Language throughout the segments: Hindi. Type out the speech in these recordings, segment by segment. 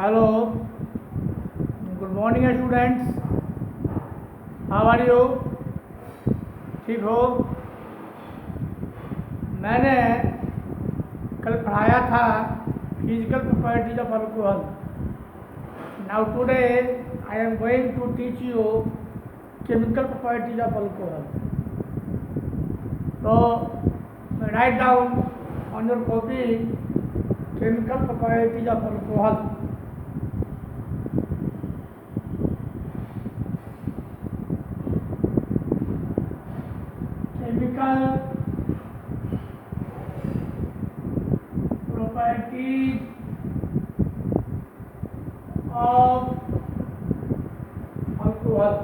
Hello, good morning students. How are you? ठीक हो? मैंने कल पढ़ाया था physical properties of alcohol. Now today I am going to teach you chemical properties of alcohol. तो write down on your copy chemical properties of alcohol. chemical properties of alcohol.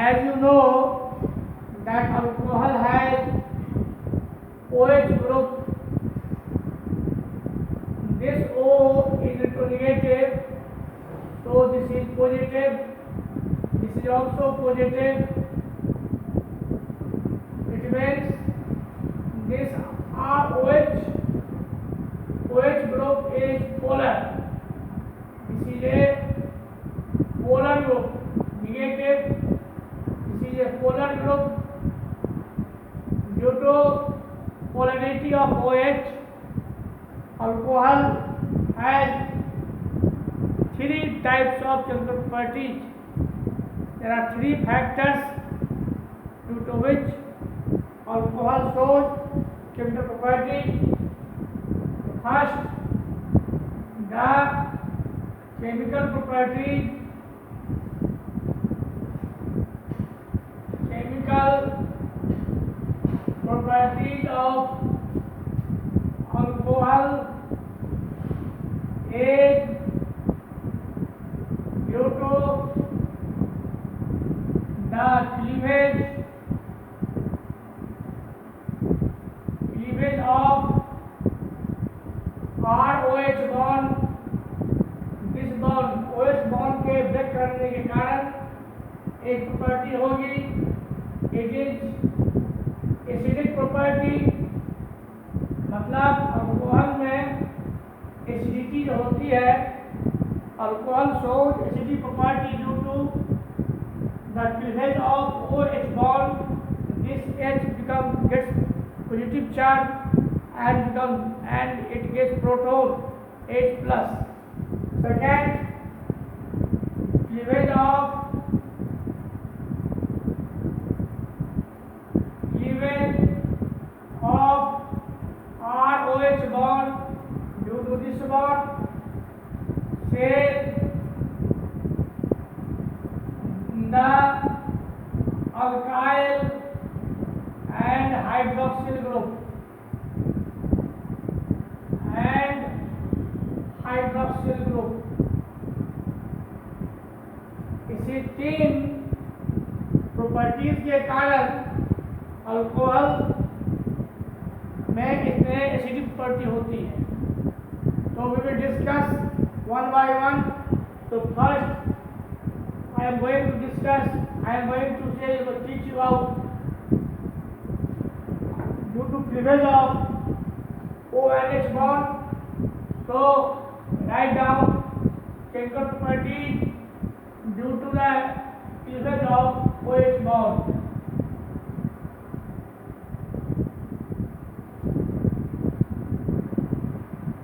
As you know that alcohol has OH group. This O is negative, so this is positive. This is also positive. It means this OH group is polar. This is a polar group. Negative. This is a polar group. Due to polarity of OH, alcohol has three types of chemical properties. There are three factors due to which alcohol shows chemical property. First, the chemical properties of alcohol is due to the cleavage of ROH bond. This bond OH bond के ब्रेक करने के कारण एक प्रॉपर्टी होगी, इट इज एसिडिक प्रॉपर्टी। मतलब अल्कोहल में एसिडिटी जो होती है, alcohol shows acidic property due to the cleavage of OH bond. This H gets positive charge and it gets proton H plus. Second, cleavage of ROH bond. Due to this bond, say the alkyl and hydroxyl group इसी तीन प्रॉपर्टीज के कारण अल्कोहल में इतने एसिडिक प्रॉपर्टी होती है। तो we will discuss one by one. तो first I am going to teach you out due to cleavage of OH bond. So write down chemical properties due to the cleavage of OH bond.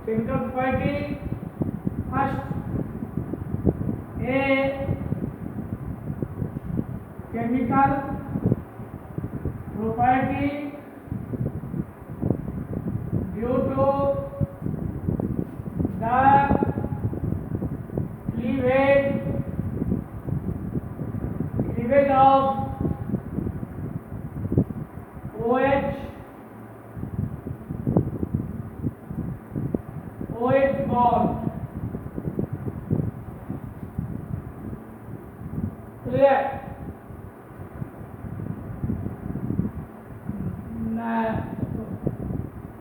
Chemical property. First, a chemical property due to the cleavage of OH bond. Clear?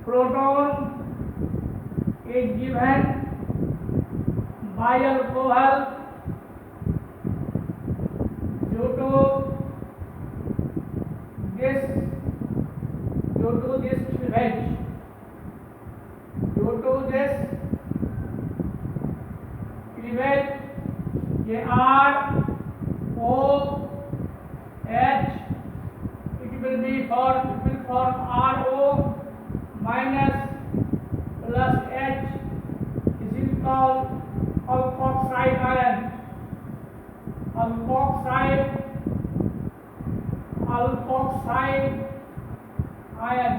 Proton is given by alcohol due to this cleavage. Due to this ये R O H, it will form RO minus plus H. This is called alkoxide ion. Alkoxide ion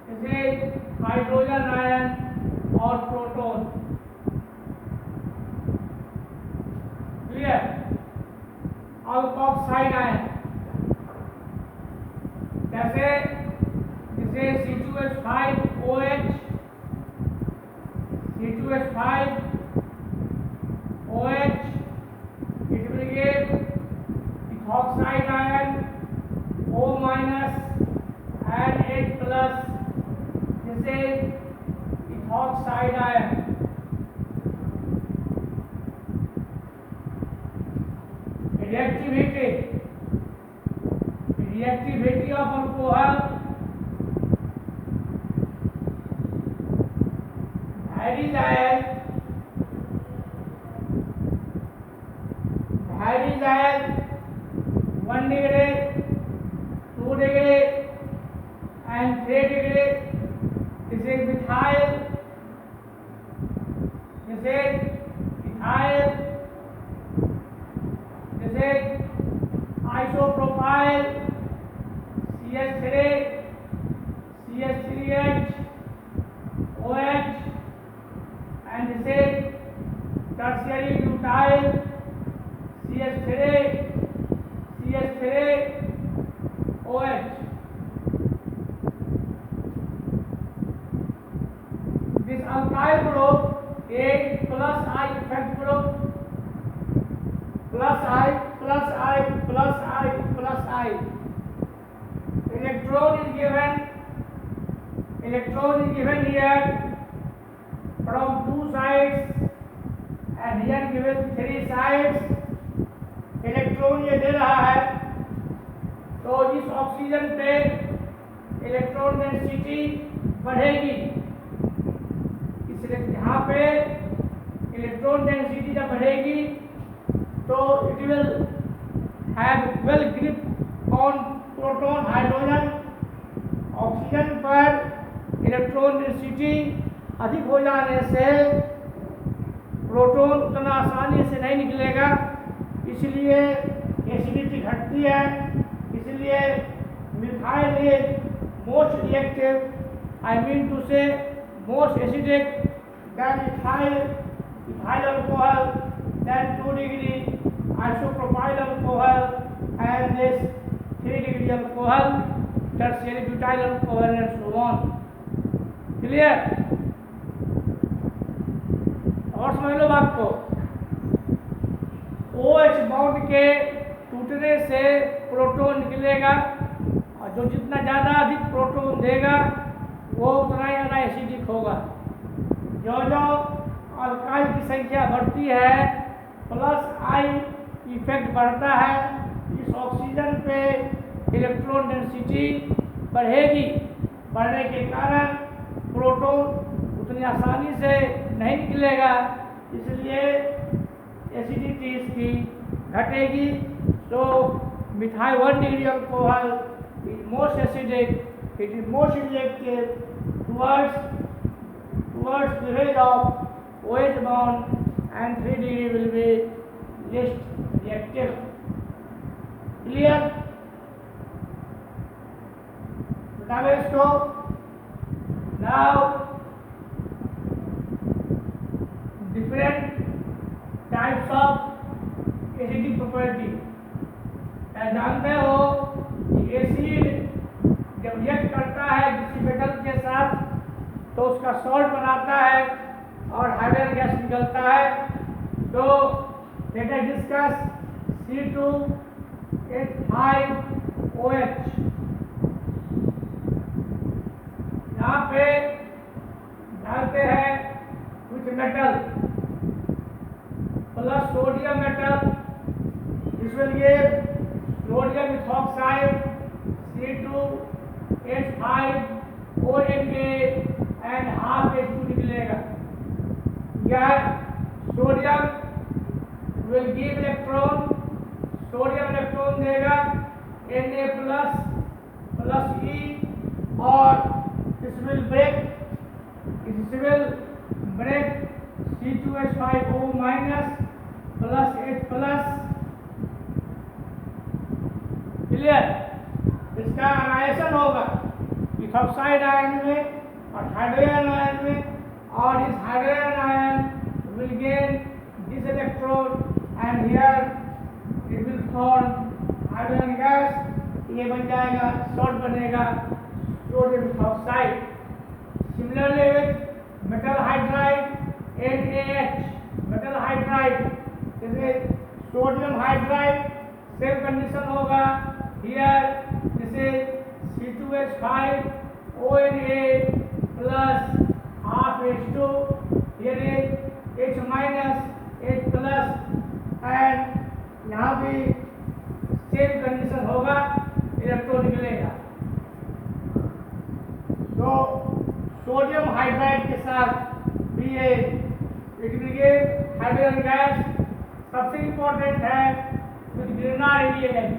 जैसे हाइड्रोजन आयन और प्रोटॉन। क्लियर? अल्कोक्साइड आयन जैसे C2H5OH, C2H5OH, it will give ethoxide ion O minus and H plus. This is ethoxide ion. Reactivity of alcohol varies as 1 degree, 2 degree and 3 degree. This is methyl. This is ethyl. This is isopropyl CH3H OH, and this is tertiary butyl CH3OH. This alkyl group is plus I effect group, plus I. Electron is given here from 2 sides and here given 3 sides. Electron ये दे रहा है, तो इस ऑक्सीजन पे इलेक्ट्रॉन डेंसिटी बढ़ेगी। इसलिए यहाँ पे इलेक्ट्रॉन डेंसिटी जब बढ़ेगी तो it will have well grip on proton hydrogen. Oxygen पर इलेक्ट्रॉन डेंसिटी अधिक हो जाने से प्रोटॉन उतना आसानी से नहीं निकलेगा, इसलिए एसिडिटी घटती है। इसलिए methyl is most reactive, I mean to say most acidic then ethyl alcohol, then 2 degree isopropyl alcohol and this 3 degree alcohol, tertiary butyl alcohol and so on. Clear? और समझ लो बात को। OH बॉन्ड के टूटने से प्रोटॉन निकलेगा और जो जितना ज़्यादा अधिक प्रोटॉन देगा वो उतना ही ज़्यादा एसिडिक होगा। जो अल्काइल की संख्या बढ़ती है प्लस I इफेक्ट बढ़ता है। इस ऑक्सीजन पे इलेक्ट्रॉन डेंसिटी बढ़ेगी, बढ़ने के कारण प्रोटॉन उतनी आसानी से नहीं निकलेगा, इसलिए एसिडिटी इसकी घटेगी। तो methyl 1 degree alcohol is most acidic, it is most reactive towards the rate of OH bond, and 3 degree will be least reactive. Clear? बताओ इसको। Now different types of acidic property। जानते हो कि एसिड जब रिएक्ट करता है किसी मेटल के साथ तो उसका सॉल्ट बनाता है और हाइड्रोजन गैस निकलता है। तो लेट अस डिस्कस C2H5OH। यहाँ पे डालते हैं कुछ metal plus sodium metal, this will give sodium ethoxide C2H5ONA and half H2 निकलेगा। यह sodium will give electron, sodium electron देगा Na plus E, और this will break C2H5O minus plus H plus, clear. इसका अनायसन होगा इथॉक्साइड आयन में और हाइड्रोजन आयन में, और इस hydrogen ion will gain this electron and here it will form hydrogen gas. ये बन जाएगा, सॉल्ट बनेगा sodium ethoxide. Similarly with metal hydride NaH, metal hydride, जैसे सोडियम हाइड्राइड सेम कंडीशन होगा। Here this is C2H5ONa plus half H2, here is H minus H plus, and यहाँ भी सेम कंडीशन होगा, इलेक्ट्रॉन निकलेगा। तो सोडियम हाइड्राइड के साथ भी ये हाइड्रोजन गैस। सबसे इंपॉर्टेंट है विद ग्रेनार रिएजेंट,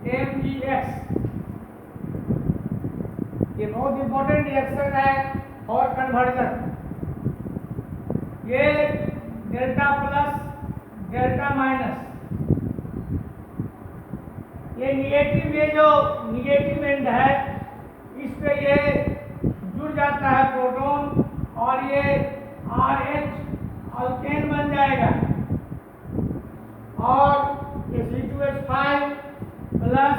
RMgX, ये बहुत इंपॉर्टेंट रिएक्शन है और कन्वर्जन। ये डेल्टा प्लस डेल्टा माइनस, ये निगेटिव, ये जो निगेटिव एंड है इस पे ये जुड़ जाता है प्रोटॉन, और ये RH अल्केन बन जाएगा, और ये C2H5 प्लस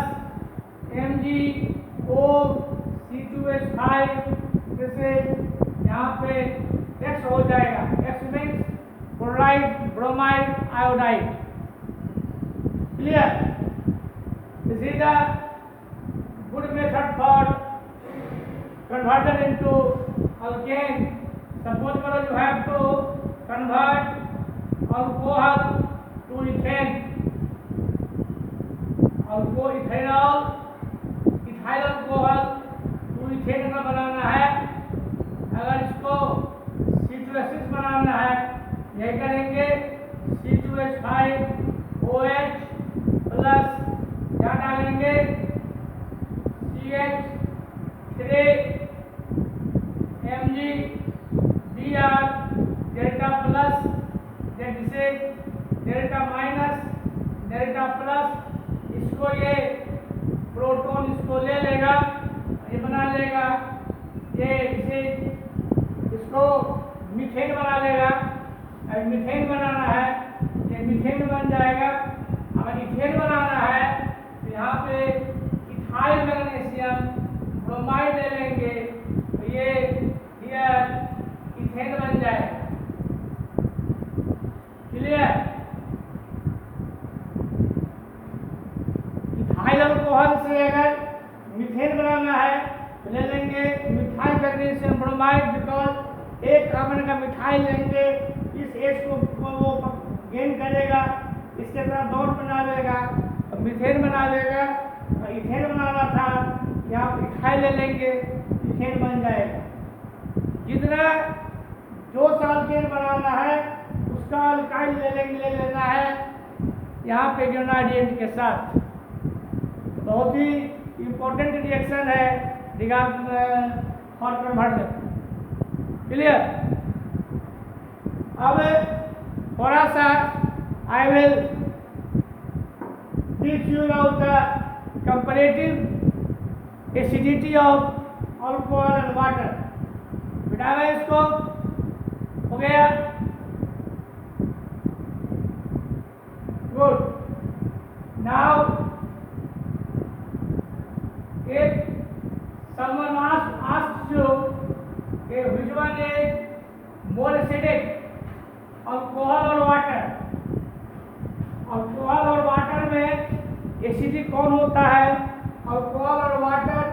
MgO C2H5, जैसे यहाँ पे X हो जाएगा, X means chloride, bromide, iodide. Clear? This is the good method for conversion into alkane. Suppose you have to convert alcohol to ethane, ethyl alcohol to ethane का बनाना है। अगर इसको C2H6 बनाना है, यही करेंगे C2H5OH प्लस क्या डालेंगे CH3 MgBr डेल्टा प्लस, जैसे डेल्टा माइनस डेल्टा प्लस, इसको ये प्रोटॉन इसको ले लेगा, ये बना लेगा, ये इसे इसको मीथेन बना लेगा। अगर मीथेन बनाना है ये मीथेन बन जाएगा। अगर इथेन बनाना है तो यहाँ पे इथाइल मैग्नीशियम ब्रोमाइड ले लेंगे, तो ये इथेन बन जाएगा। क्लियर? इथाइल अल्कोहल से अगर मीथेन बनाना है तो ले लेंगे मिथाइल मैग्नीशियम ब्रोमाइड, बिकॉज एक कार्बन का मिथाइल लेंगे, इस H को वो गेन करेगा, इसके साथ बॉन्ड बना लेगा, तो मीथेन बना लेगा। इथेन बनाना था, यहाँ इथाइल ले लेंगे, इथेन बन जाएगा। जितना जो अल्केन बनाना है उसका अल्काइल ले लेना है यहाँ पे ग्रेनाडिएंट के साथ। बहुत ही इम्पोर्टेंट रिएक्शन है फॉर कन्वर्जन। क्लियर? अब थोड़ा सा I will teach you about the comparative acidity of alcohol and water. बिठाया इसको, हो गया? Good. Now if someone asks you which one is more acidic, alcohol or water, alcohol और वाटर में एसिडिक कौन होता है? अल्कोहल और वाटर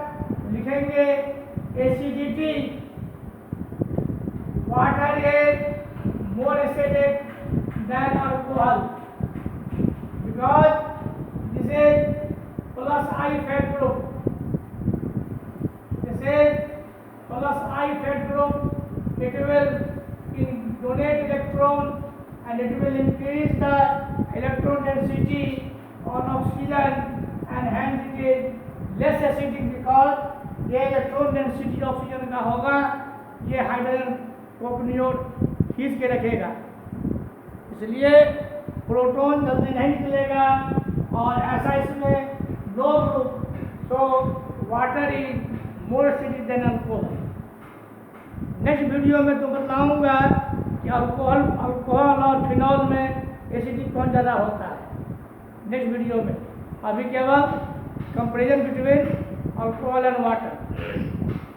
लिखेंगे acidity, water is more acidic than alcohol because this is plus I fat group, this is plus I fat group, it will and it will increase the electron density on oxygen and hence it is less acidic because ये इलेक्ट्रॉन डेंसिटी ऑक्सीजन का होगा, ये हाइड्रोजन को अपनी ओर खींच के रखेगा, इसलिए प्रोटॉन जल्दी नहीं निकलेगा और ऐसा इसमें no group, so water is more acidic than alcohol. Next video में तो बताऊंगा कि अल्कोहल और फिनॉल में एसिडिक कौन ज़्यादा होता है, नेक्स्ट वीडियो में। अभी केवल comparison between alcohol and water,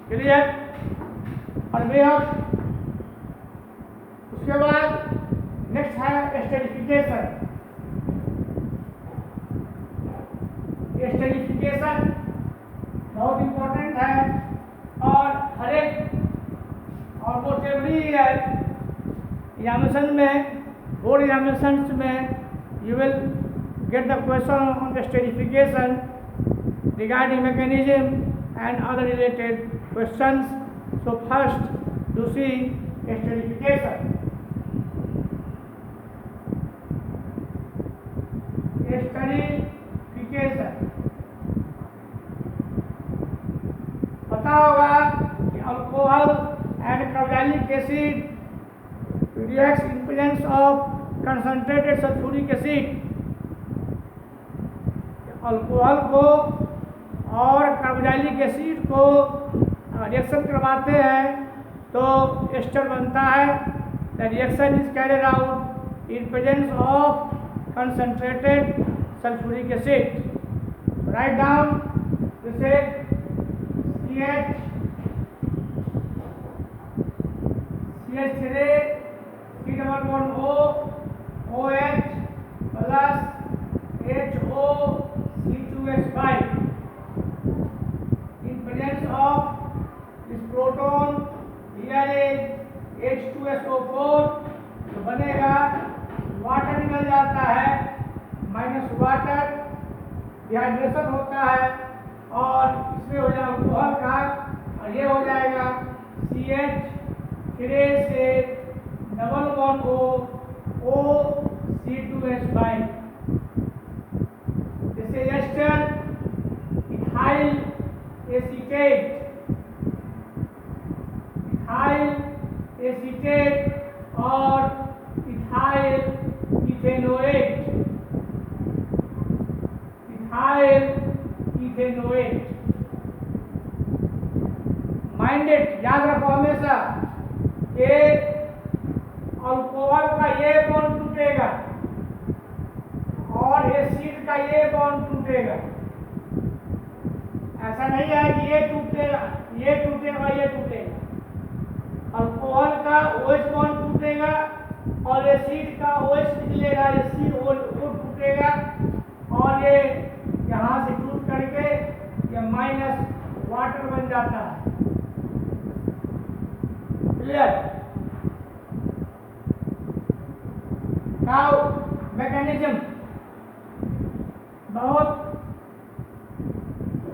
clear. और वे उसके बाद नेक्स्ट है एस्टरीफिकेशन। एस्टरीफिकेशन बहुत इम्पोर्टेंट है और हर एक ऑलमोस्ट एवरी एग्जामिनेशन में, बोर्ड एग्जामिनेशंस में you will get the question on the esterification regarding mechanism and other related questions. So first you see esterification. Esterification पता होगा कि alcohol and carboxylic acid reacts in presence of concentrated sulfuric acid। Alcohol को और कार्बोक्सिलिक एसिड को रिएक्शन करवाते हैं तो एस्टर बनता है। The reaction is carried out in presence of concentrated sulphuric acid. Write down जैसे CH3 OH plus HO C2H5 in presence of this proton, here is H2SO4, तो बनेगा वाटर निकल जाता है, माइनस वाटर डिहाइड्रेशन होता है और इसमें हो जाएगा अल्कोहल का, और ये हो जाएगा CH3 से double bond O C2H5। Ester ethyl acetate और इथाइल इथेनोएट। माइंडेड याद रखो हमेशा कि अल्कोहल का ये बॉन्ड टूटेगा और एसिड का ये बॉन्ड टूटेगा। ऐसा नहीं है कि ये टूटेगा ये टूटेगा ये टूटेगा। अल्कोहल का OH बॉन्ड टूटेगा और एसिड का OH निकलेगा, एसिड वो टूटेगा और ये यहाँ से टूट करके ये माइनस वाटर बन जाता है। क्लियर। नाउ मैकेनिज्म बहुत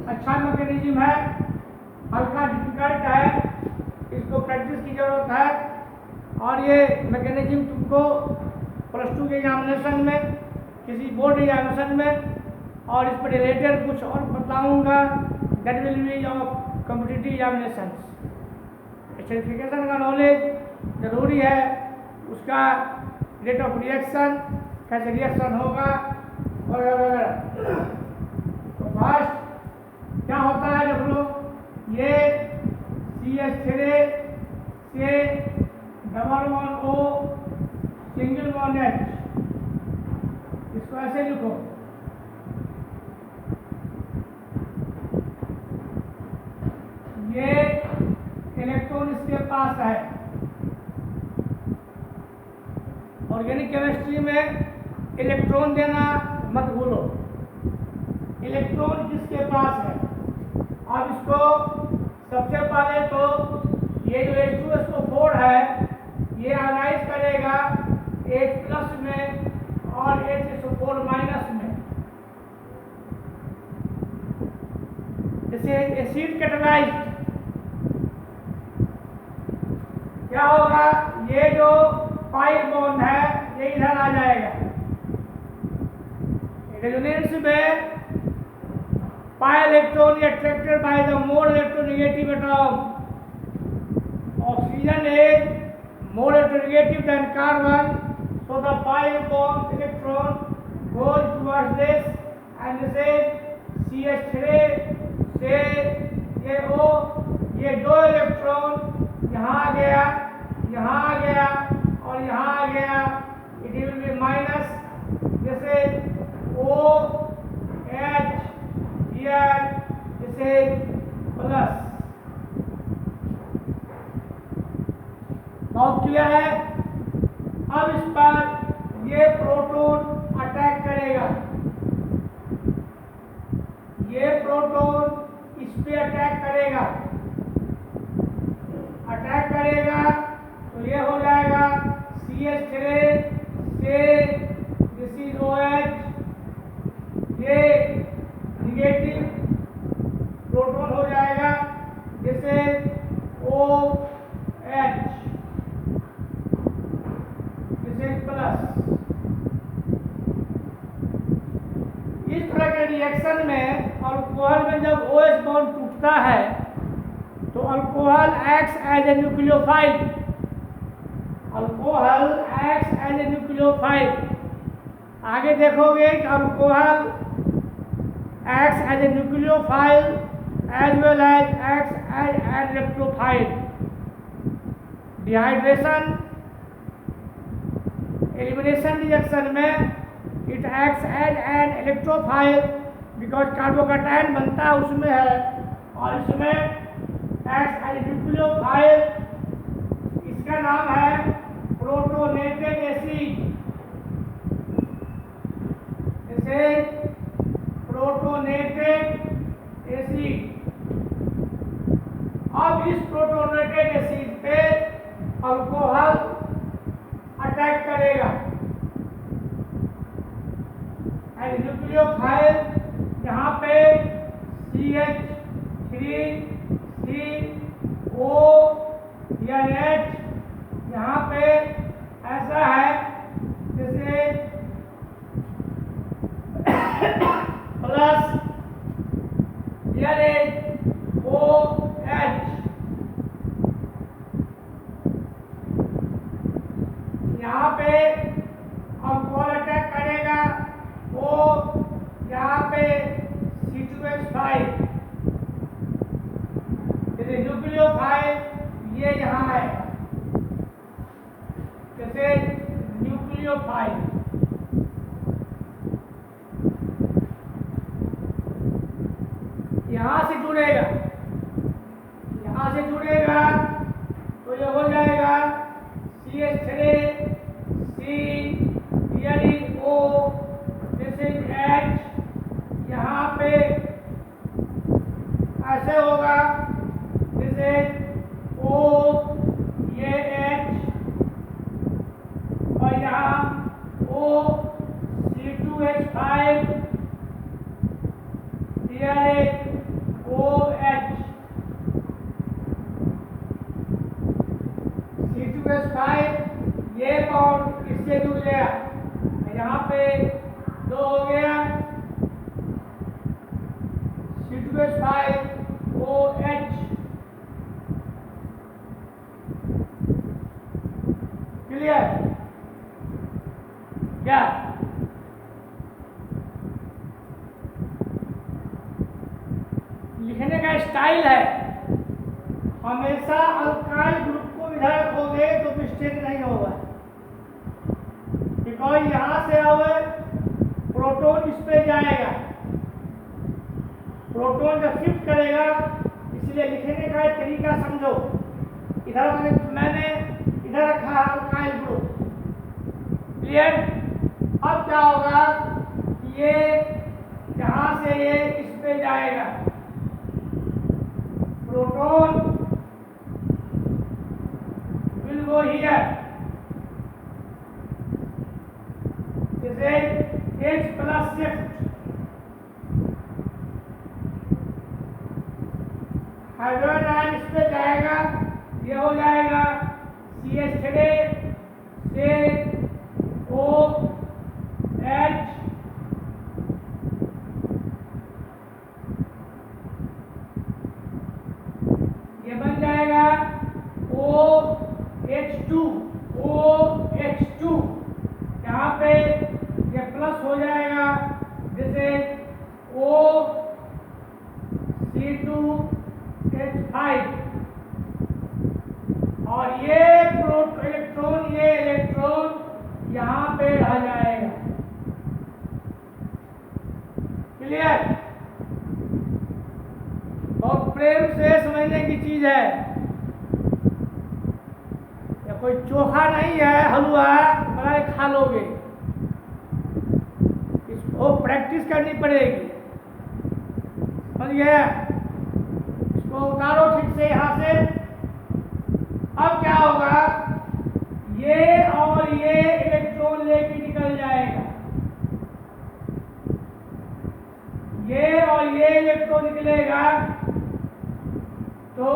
अच्छा मैकेनिज्म है, हल्का डिफिकल्ट है, इसको प्रैक्टिस की जरूरत है। और ये मैकेनिज्म तुमको +2 के एग्जामिनेशन में, किसी बोर्ड एग्जामिनेशन में और इस पर रिलेटेड कुछ और बताऊंगा, that will be of competitive examination. Esterification का नॉलेज जरूरी है, उसका रेट ऑफ रिएक्शन, कैसे रिएक्शन होगा वगैरह। तो फर्स्ट क्या होता है, जब लोग ये CH3 से double bond O single bond H, इसको ऐसे लिखो, ये इलेक्ट्रॉन इसके पास है। ऑर्गेनिक केमिस्ट्री में इलेक्ट्रॉन देना मत भूलो, इलेक्ट्रॉन किसके पास है। अब इसको सबसे पहले तो ये जो H2SO4 है ये आयनाइज करेगा H+ में और HSO4- में। जैसे एसिड कैटालाइज्ड क्या होगा, ये जो पाई बॉन्ड है ये इधर आ जाएगा। रेजोनेंस में pi electron attracted by the more electronegative atom. Oxygen is more electronegative than carbon, so the pi electron goes towards this and this is CH3 से ये O, ये दो इलेक्ट्रॉन यहाँ आ गया, यहाँ आ गया और यहाँ आ गया। It will be minus, this is OH, here this is plus। बहुत क्लियर है। अब इस पर ये प्रोटॉन अटैक करेगा, ये प्रोटॉन इस पे अटैक करेगा, अटैक करेगा तो ये हो जाएगा CH3 से दिस इज OH, ये निगेटिव प्रोटॉन हो जाएगा, दिस इज OH, प्लस। इस तरह के रिएक्शन में अल्कोहल में जब OH बॉन्ड टूटता है तो alcohol acts as a nucleophile, alcohol acts as a nucleophile. आगे देखोगे कि alcohol acts as a nucleophile as well as acts as an electrophile. Dehydration elimination reaction में it acts as an electrophile because carbocation बनता उसमें है और इसमें एक्ट्स एज न्यूक्लियोफाइल। इसका नाम है प्रोटोनेटेड एसिड, इसे प्रोटोनेटेड एसिड। अब इस प्रोटोनेटेड एसिड पे अल्कोहल अटैक करेगा एंड न्यूक्लियोफाइल यहाँ पे CH3CONH यहाँ पे ऐसा है जैसे प्लस OH, यहाँ पे अल्कोहल अटैक करेगा वो यहाँ पे C2H5, जैसे न्यूक्लियोफाइल ये यहाँ है, जैसे न्यूक्लियोफाइल। यहाँ से जुड़ेगा, यहाँ से जुड़ेगा तो ये हो जाएगा CH3 C, here is O, this is H, यहाँ पे ऐसे होगा, this is O, ये H और यहाँ O, C2H5, here is OH, C2H5 ये बॉन्ड इससे जुड़ गया, यहाँ पे दो हो गया C2H5 OH। क्लियर क्या? लिखने का स्टाइल है, हमेशा अल्काइल ग्रुप को इधर रखोगे तो मिस्टेक नहीं होगा, बिकॉज यहाँ से अब प्रोटॉन इस पे जाएगा, प्रोटॉन जब शिफ्ट करेगा, इसलिए लिखने का एक तरीका समझो। इधर मैंने इधर रखा है अल्काइल ग्रुप, क्लियर। अब क्या होगा, ये यहाँ से ये इस पे जाएगा, प्रोटॉन will go here, जैसे H plus shift, hydrogen ion इस पे जाएगा, ये हो जाएगा CH3 से प्रेम से समझने की चीज है। या कोई चोखा नहीं है, हलवा बनाए खा लोगे, इसको प्रैक्टिस करनी पड़ेगी। समझ गया? इसको उतारो ठीक से यहां से। अब क्या होगा, ये और ये इलेक्ट्रॉन लेके निकल जाएगा, ये और ये इलेक्ट्रॉन निकलेगा तो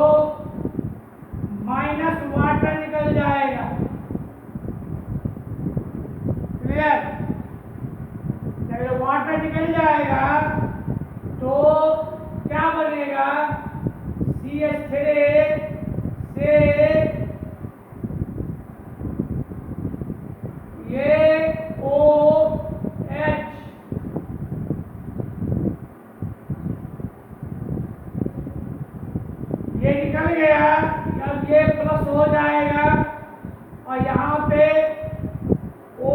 माइनस वाटर निकल जाएगा। क्लियर? जब वाटर निकल जाएगा तो क्या बनेगा, CH3 से ये OH, ये निकल गया। अब ये प्लस हो जाएगा और यहाँ पे O,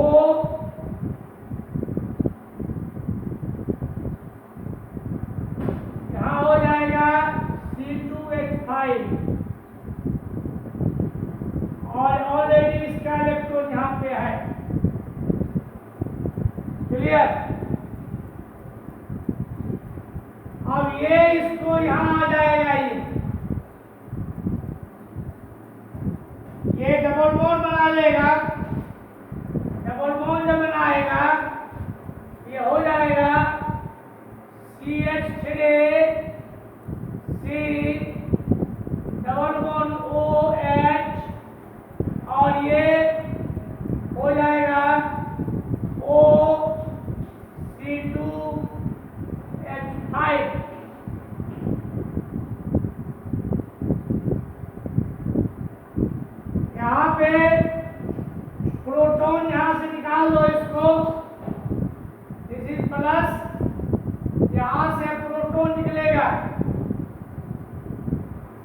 यहाँ हो जाएगा C2H5 और ऑलरेडी इसका इलेक्ट्रॉन यहाँ पे है। क्लियर? अब ये इसको यहाँ आ जाएगा, ये डबल बॉन्ड बना लेगा। डबल बॉन्ड जब बनाएगा ये हो जाएगा CH3 C double bond OH और ये हो जाएगा O C2H5। यहाँ पे प्रोटॉन यहाँ से निकाल दो इसको, दिस इज प्लस, यहाँ से प्रोटॉन निकलेगा,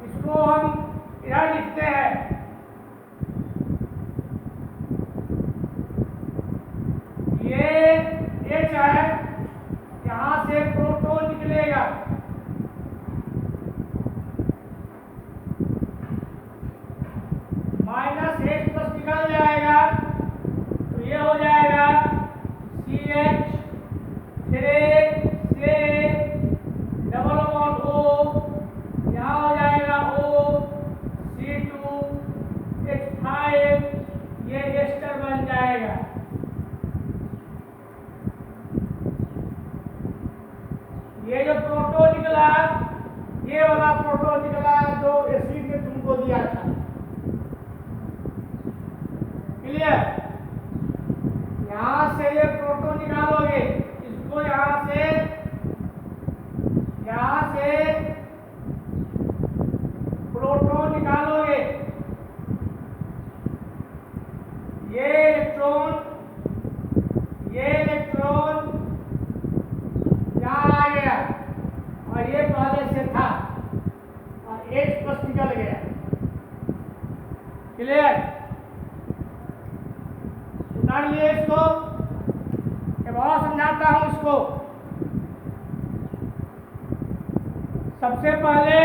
इसको हम इधर लिखते हैं। ये H है, यहाँ से प्रोटॉन निकलेगा, माइनस H प्लस निकल जाएगा तो ये हो जाएगा CH3 से डबल बॉन्ड O, यहाँ हो जाएगा O C2H5, ये एस्टर बन जाएगा। ये जो प्रोटॉन निकला, ये वाला प्रोटॉन निकला जो एसिड ने तुमको दिया था। क्लियर? यहां से ये प्रोटॉन निकालोगे, इसको यहां से प्रोटॉन निकालोगे, ये इलेक्ट्रॉन यहाँ आ गया और ये पहले से था और H प्लस निकल गया। क्लियर? उतार लिए इसको, अब और समझाता हूं इसको। सबसे पहले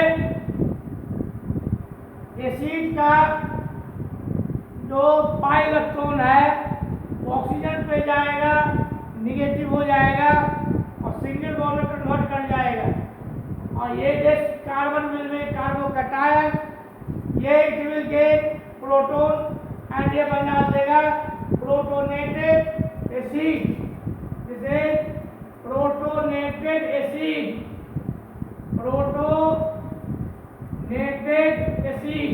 एसिड का जो पाई इलेक्ट्रॉन है वो ऑक्सीजन पे जाएगा, निगेटिव हो जाएगा और सिंगल बॉन्ड में कन्वर्ट कर जाएगा। और ये जो कार्बन में कार्बो कटायन, ये it will get proton and ये बना देगा protonated acid. This is protonated acid, protonated acid.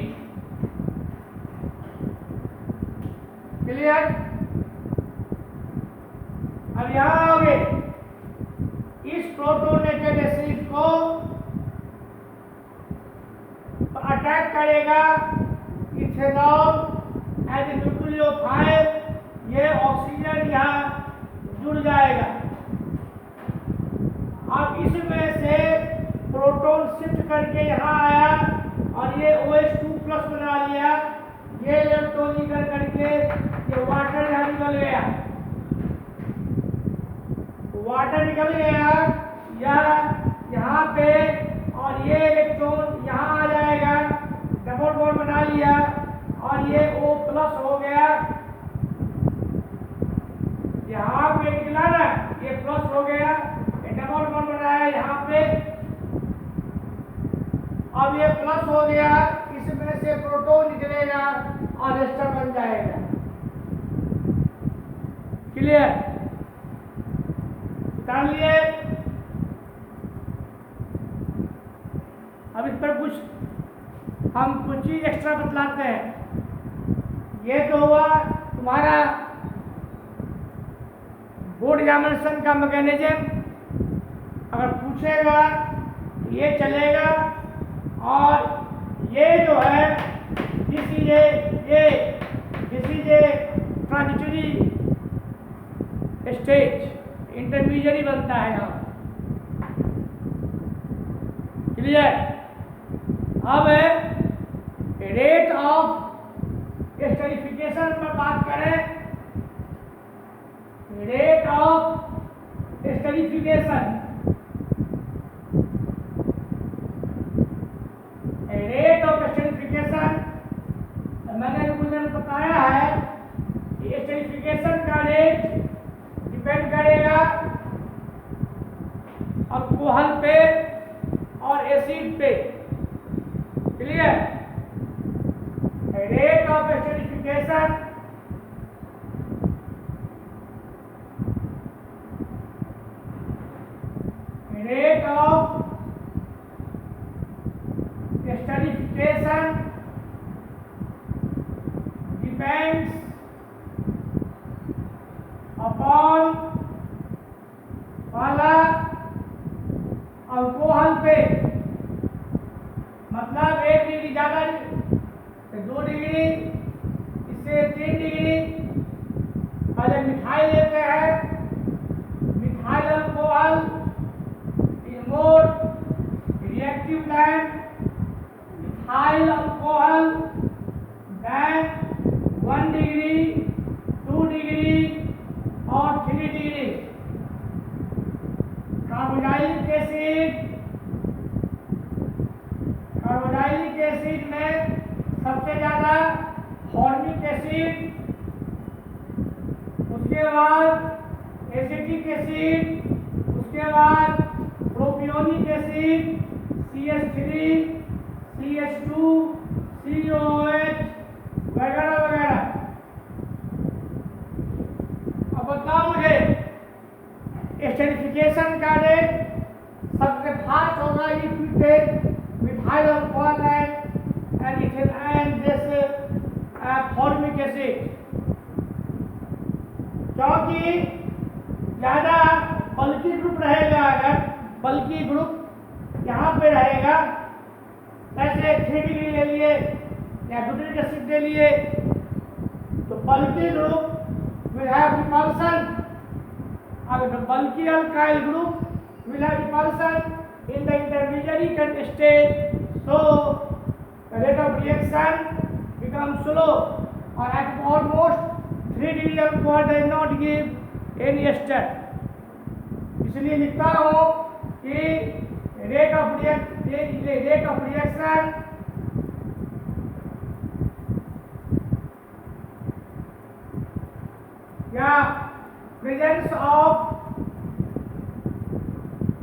Clear? अब यहां आओगे, इस प्रोटोनेटेड एसिड को अटैक करेगा इथेनॉल एज ए न्यूक्लियोफाइल, ये ऑक्सीजन यहाँ जुड़ जाएगा। अब इसमें से प्रोटॉन शिफ्ट करके यहाँ आया और ये OH2 प्लस बना लिया, ये इलेक्ट्रॉन निकल करके ये वाटर यहाँ निकल गया, वाटर निकल गया यहाँ पे और ये इलेक्ट्रॉन और ये O प्लस हो गया, यहाँ पे निकला ना, ये प्लस हो गया, ये डबल बॉन्ड बनाया यहाँ पे, अब ये प्लस हो गया, इसमें से प्रोटॉन निकलेगा और एस्टर बन जाएगा। क्लियर? जान लिए? अब इस पर हम कुछ चीज एक्स्ट्रा बतलाते हैं। ये तो हुआ तुम्हारा बोर्ड एग्जामिनेशन का मैकेनिज्म। अगर पूछेगा ये चलेगा, और ये जो है this is a transitory stage, intermediate बनता है यहाँ। क्लियर? अब रेट ऑफ एस्टरिफिकेशन पर बात करें। Rate of esterification, rate of esterification, मैंने कुछ दिन बताया है कि एस्टरिफिकेशन का रेट डिपेंड करेगा अल्कोहल पे और एसिड पे। Clear? Rate of esterification rate of esterification depends upon वाला अल्कोहल पे, मतलब 1 डिग्री ज़्यादा, 2 डिग्री, इससे 3 डिग्री। और जब मिथाइल लेते हैं, methyl alcohol more reactive than ethyl alcohol than 1 degree, 2 degree और 3 degree। कार्बोक्सिलिक एसिड में सबसे ज़्यादा फॉर्मिक एसिड, उसके बाद एसिटिक एसिड, उसके बाद propionic acid, CH3, CH2, COOH वगैरह वगैरह। अब बताओ मुझे एस्टरिफिकेशन का रेट सबसे फास्ट होगा if you take methyl alcohol and ethane and जैसे फॉर्मिक एसिड, क्योंकि ज़्यादा बल्कि ग्रुप रहेगा। अगर बल्कि ग्रुप यहाँ पे रहेगा, ऐसे 3 डिग्री ले लिए या ब्यूटानिक एसिड ले लिए, तो बल्कि ग्रुप विल हैव रिपल्सन, और bulky alkyl group will have repulsion in the intermediate stage, so rate of reaction become slow, और at almost 3 degree alcohol does not give any ester. इसलिए लिखता हूँ कि रेट ऑफ रिएक्शन या प्रेजेंस ऑफ,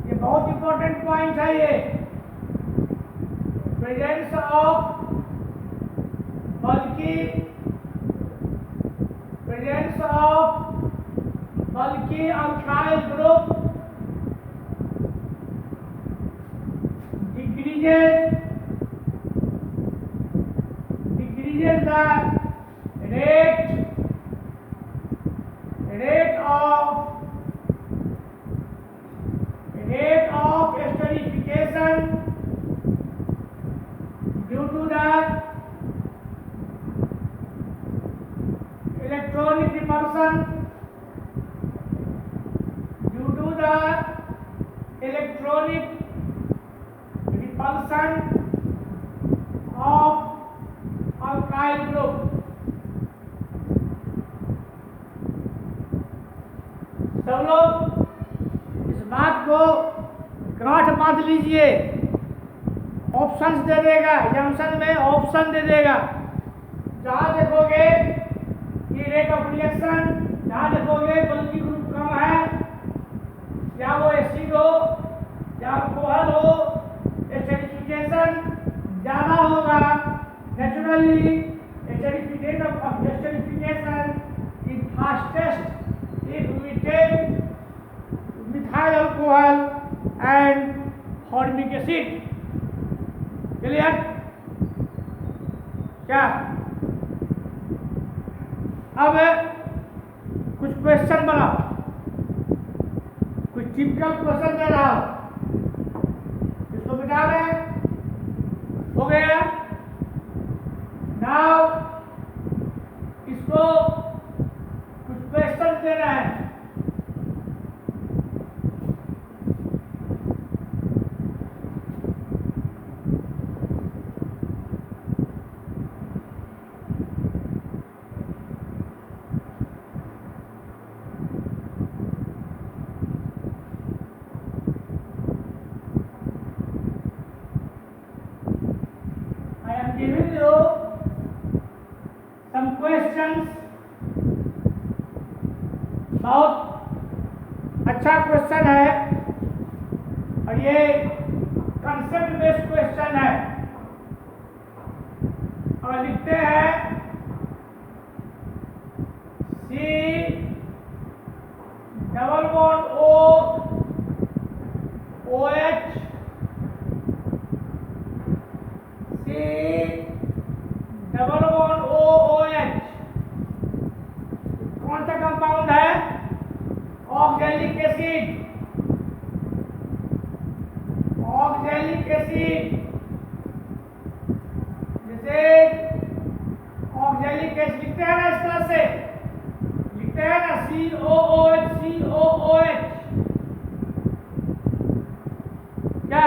ये बहुत इंपॉर्टेंट पॉइंट है, ये presence of bulky alkyl group decreases the rate of esterification due to the electronic repulsion, of alkyl group। सब लोग इस बात को गांठ बांध लीजिए। ऑप्शंस दे देगा, एग्जामिनेशन में ऑप्शन दे देगा जहां देखोगे कि रेट ऑफ रिएक्शन, जहां देखोगे बल्कि ग्रुप कम है, या वो एसिड हो या अल्कोहल हो, एसिडिफिकेशन ज्यादा होगा। Naturally acidification of acidification is fastest if we take methyl alcohol and formic acid. Clear? क्या अब कुछ क्वेश्चन बनाओ, कुछ टिपिकल क्वेश्चन दे रहा हूं, इसको मिटा दें। हो गया? नाउ इसको कुछ क्वेश्चन देना है। Giving you some questions, बहुत अच्छा क्वेश्चन है और ये कंसेप्ट बेस्ड क्वेश्चन है। और लिखते हैं C double bond OH double bond OH कौन सा कंपाउंड है? Oxalic acid. ऑक्सैलिक एसिड जैसे ऑक्सैलिक एसिड लिखते हैं ना, इस तरह से लिखते हैं ना, COOH COOH। क्या?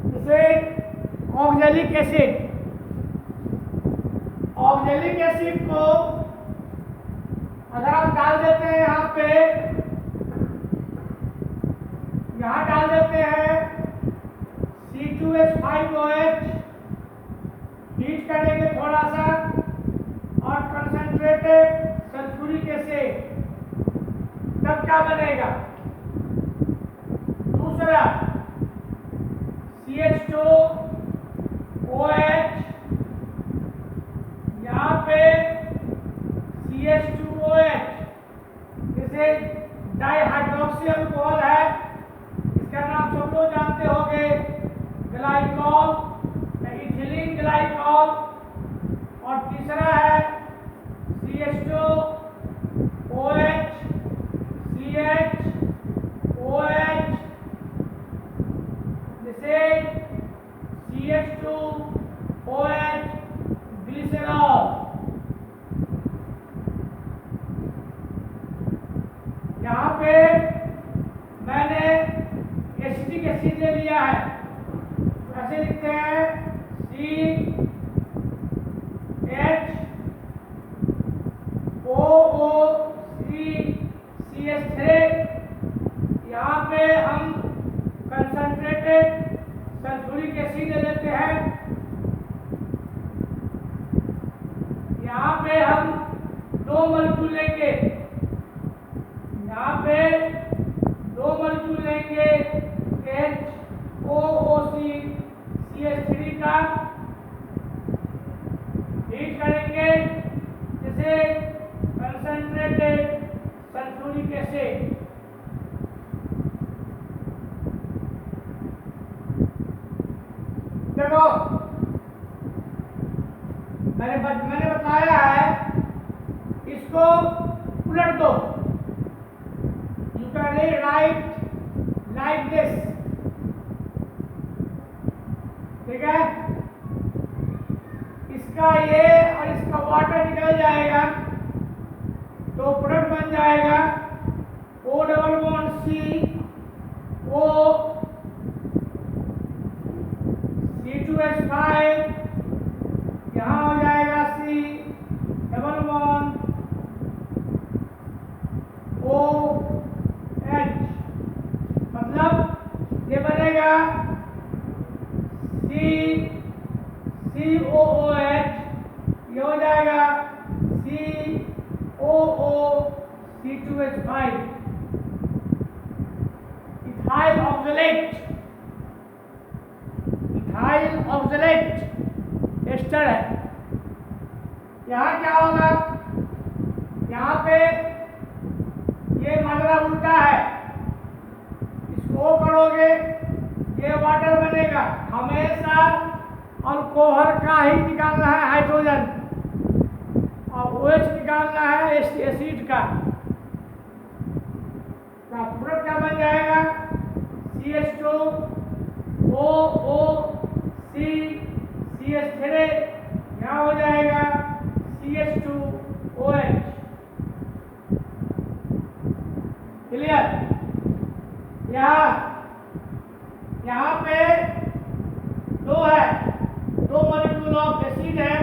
जैसे ऑक्सैलिक एसिड, ऑक्सैलिक एसिड को अगर आप डाल देते हैं यहाँ डाल देते हैं C2H5OH, हीट करेंगे थोड़ा सा और कंसंट्रेटेड सल्फ्यूरिक एसिड, तब क्या बनेगा? दूसरा CH2OH, यहाँ पे CH2OH, जैसे डाइहाइड्रोक्सी अल्कोहल है, इसका नाम सब लोग जानते होंगे, ग्लाइकॉल या इथिलीन ग्लाइकॉल। और तीसरा है CH2OH CHOH, जैसे CH2OH ग्लिसरॉल। यहाँ पे मैंने एसिटिक एसिड ले लिया है, तो ऐसे लिखते हैं CH3CH3। यहाँ पे हम कंसंट्रेटेड सल्फ्यूरिक एसिड ले लेते हैं। यहाँ पे हम 2 मॉलिक्यूल लेंगे, यहाँ पे 2 मॉलिक्यूल लेंगे HOOCCH3 का, हीट करेंगे जैसे कंसंट्रेटेड सल्फ्यूरिक एसिड। देखो मैंने बताया है, इसको उलट दो। You can write like this, ठीक है? इसका ये और इसका वाटर निकल जाएगा तो प्रोडक्ट बन जाएगा O double bond C O C2H5, यहाँ हो जाएगा C डबल बॉन्ड OH, मतलब ये बनेगा COOH OOC2H5. Ethyl oxalate ester है। यहाँ क्या होगा, यहाँ पे ये मात्रा उल्टा है, इसको करोगे ये वाटर बनेगा। हमेशा अल्कोहल का ही निकालना है हाइड्रोजन, और OH निकालना है एसिड का। प्रोडक्ट क्या बन जाएगा, CH2 OOC CH3, यहाँ हो जाएगा CH2OH। क्लियर। यहाँ पे दो मॉलिक्यूल ऑफ एसिड है,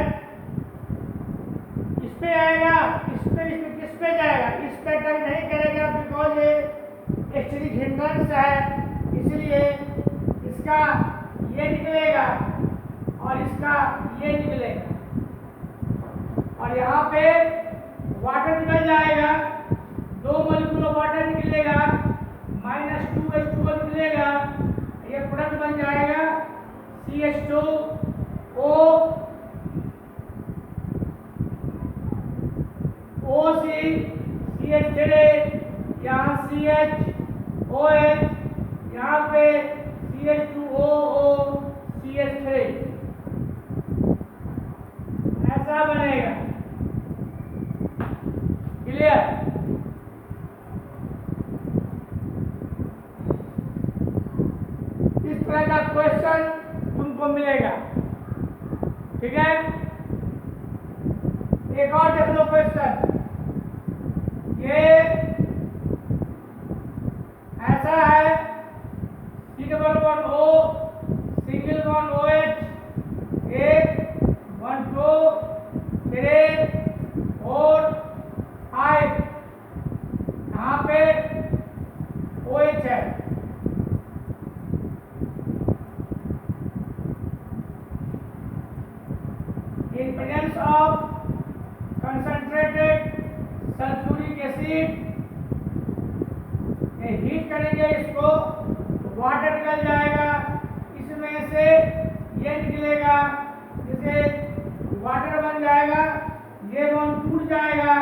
इस पे आएगा, किस पे जाएगा, इस पे टच नहीं करेगा, बिकॉज ये एक्चुअली हिंड्रेंस है, इसलिए इसका ये निकलेगा और इसका ये निकलेगा, और यहाँ पे वाटर निकल जाएगा, दो मॉलिक्यूल ऑफ वाटर निकलेगा, -2H2O निकलेगा, ये प्रोडक्ट बन जाएगा CH2O OC CH3, यहाँ CHOH, यहाँ पे CH2OO CH3, ऐसा बनेगा। क्लियर। इस तरह का क्वेश्चन तुमको मिलेगा, ठीक है। एक और देख लो क्वेश्चन, ये ऐसा है, C++O सिंगल बॉन्ड OH, 1 1 2 3 4 5, यहाँ पे OH है, in presence of concentrated sulphuric acid, heat करेंगे इसको, वाटर निकल जाएगा, इसमें से ये निकलेगा, जैसे वाटर बन जाएगा, ये बॉन्ड टूट जाएगा,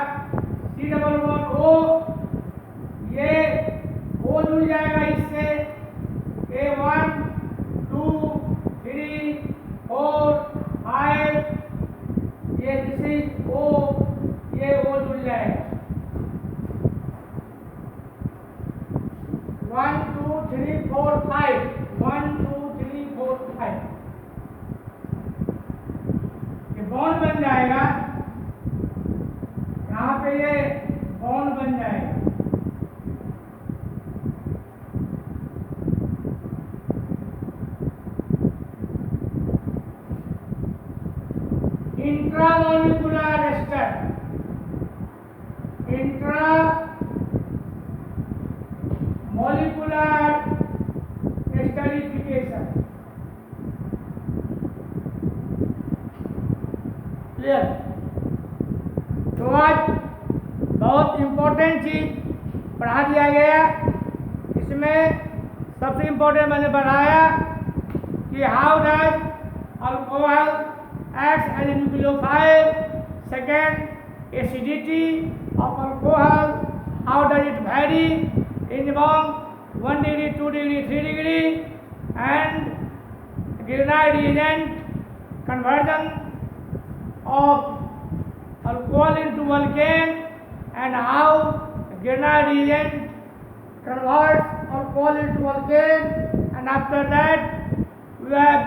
C++O, ये O जुड़ जाएगा इससे, A1 2 3 4 5, ये दिस इज O, ये O जुड़ जाएगा, 1 2 3 4 5, 1 2 3 4 5, ये बॉन्ड बन जाएगा, यहाँ पे ये बॉन्ड बन जाएगा। Intramolecular ester, intramolecular esterification. Clear. तो आज बहुत इंपॉर्टेंट चीज पढ़ा दिया गया, इसमें सबसे इंपॉर्टेंट मैंने बढ़ाया कि how does alcohol acts as a nucleophile, second acidity of alcohol, how does it vary in among 1 degree, 2 degree, 3 degree, and Grignard reagent conversion of alcohol into alkane, and how Grignard reagent converts alcohol into alkane, and after that we have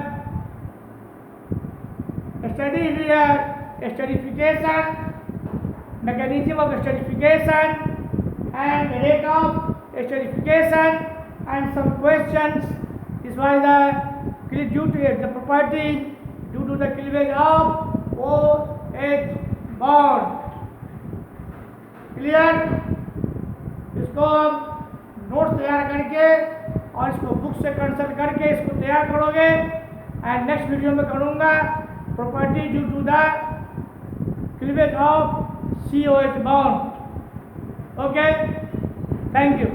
study here esterification, mechanism of esterification and rate of esterification, and some questions. This was due to the property due to the cleavage of OH bond. Clear? इसको नोट्स तैयार करके और इसको बुक से कंसल्ट करके इसको तैयार करोगे, एंड नेक्स्ट वीडियो में करूँगा property due to the cleavage of COH bond. Okay, thank you.